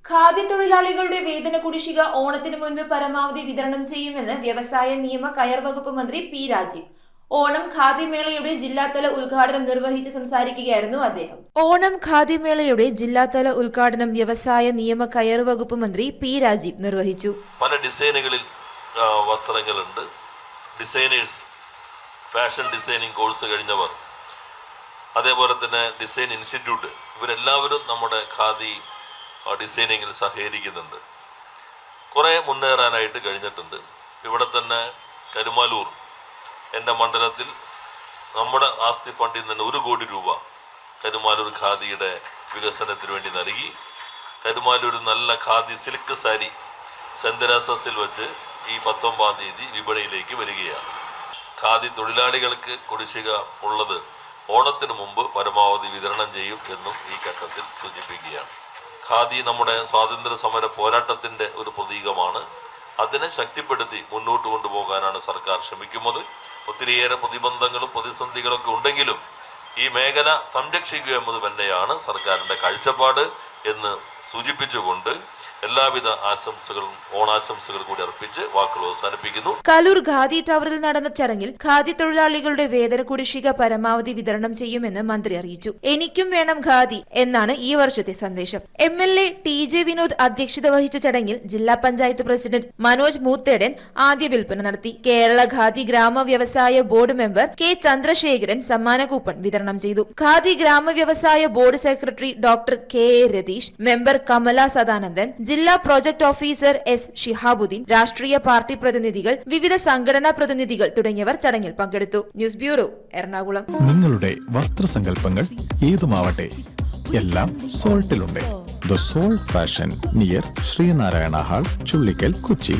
ഖാദി തൊഴിലാളികളുടെ വേതന കുടിശ്ശിക ഓണത്തിന് മുൻപ് പരമാവധി വിതരണം ചെയ്യുമെന്ന് വ്യവസായ നിയമ കയർ വകുപ്പ് മന്ത്രി പി രാജീവ് ഓണം ഖാദി മേളയുടെ ജില്ലാതല ഉദ്ഘാടനം നിർവഹിച്ച് സംസാരിക്കുകയായിരുന്നു അദ്ദേഹം. ഓണം ഖാദി മേളയുടെ ജില്ലാതല ഉദ്ഘാടനം വ്യവസായ നിയമ കയർ വകുപ്പ് മന്ത്രി പി രാജീവ് നിർവഹിച്ചു. പല ഡിസൈനുകളിൽ വസ്ത്രങ്ങളുണ്ട്. ഡിസൈനേഴ്സ്, ഫാഷൻ ഡിസൈനിങ് കോഴ്സ് കഴിഞ്ഞവർ, അതേപോലെ തന്നെ ഡിസൈൻ ഇൻസ്റ്റിറ്റ്യൂട്ട്, ഇവരെല്ലാവരും നമ്മുടെ ഖാദി ഡിസൈനിങ്ങിൽ സഹകരിക്കുന്നുണ്ട്. കുറേ മുന്നേറാനായിട്ട് കഴിഞ്ഞിട്ടുണ്ട്. ഇവിടെ തന്നെ കരുമാലൂർ എൻ്റെ മണ്ഡലത്തിൽ നമ്മുടെ ആസ്തി ഫണ്ടിൽ നിന്ന് 1 കോടി രൂപ കരുമാലൂർ ഖാദിയുടെ വികസനത്തിന് വേണ്ടി നൽകി. കരുമാലൂർ നല്ല ഖാദി സിൽക്ക് സാരി സെന്തരാസസിൽ വെച്ച് ഈ 19-ാം തീയതി വിപണിയിലേക്ക് വരികയാണ്. ഖാദി തൊഴിലാളികൾക്ക് കുടിശ്ശിക ഉള്ളത് ഓണത്തിന് മുമ്പ് പരമാവധി വിതരണം ചെയ്യും എന്നും ഈ ഘട്ടത്തിൽ സൂചിപ്പിക്കുകയാണ്. ഖാദി നമ്മുടെ സ്വാതന്ത്ര്യ സമര പോരാട്ടത്തിൻ്റെ ഒരു പ്രതീകമാണ്. അതിനെ ശക്തിപ്പെടുത്തി മുന്നോട്ട് കൊണ്ടുപോകാനാണ് സർക്കാർ ശ്രമിക്കുന്നത്. ഒത്തിരിയേറെ പ്രതിബന്ധങ്ങളും പ്രതിസന്ധികളൊക്കെ ഉണ്ടെങ്കിലും ഈ മേഖല സംരക്ഷിക്കുക എന്നത് തന്നെയാണ് സർക്കാരിൻ്റെ കാഴ്ചപ്പാട് എന്ന് സൂചിപ്പിച്ചുകൊണ്ട് എല്ലാവിധ ആശംസകളും ഓണാശംസകൾ കൂടി അർപ്പിച്ച് വാക്കുകൾ അവസാനിപ്പിക്കുന്നു. കലൂർ ഖാദി ടവറിൽ നടന്ന ചടങ്ങിൽ ഖാദി തൊഴിലാളികളുടെ വേതന കുടിശ്ശിക പരമാവധി വിതരണം ചെയ്യുമെന്ന് മന്ത്രി അറിയിച്ചു. എനിക്കും വേണം ഖാദി എന്നാണ് ഈ വർഷത്തെ സന്ദേശം. MLA TJ വിനോദ് അധ്യക്ഷത വഹിച്ച ചടങ്ങിൽ ജില്ലാ പഞ്ചായത്ത് പ്രസിഡന്റ് മനോജ് മൂത്തേടൻ ആദ്യ വിൽപ്പന നടത്തി. കേരള ഖാദി ഗ്രാമ വ്യവസായ ബോർഡ് മെമ്പർ K ചന്ദ്രശേഖരൻ സമ്മാന കൂപ്പൺ വിതരണം ചെയ്തു. ഖാദി ഗ്രാമ വ്യവസായ board secretary doctor KA Ratheesh, member Kamala Sadanandan, ജില്ലാ പ്രോജക്ട് ഓഫീസർ S ഷിഹാബുദ്ദീൻ, രാഷ്ട്രീയ പാർട്ടി പ്രതിനിധികൾ, വിവിധ സംഘടനാ പ്രതിനിധികൾ തുടങ്ങിയവർ ചടങ്ങിൽ പങ്കെടുത്തു. News bureau, Ernakulam. നിങ്ങളുടെ വസ്ത്രസങ്കല്പങ്ങൾ ഏതുമാവട്ടെ, എല്ലാം സോൾട്ടിലുണ്ട്. The salt fashion near Sree Narayana hall, Chullickal, Kochi.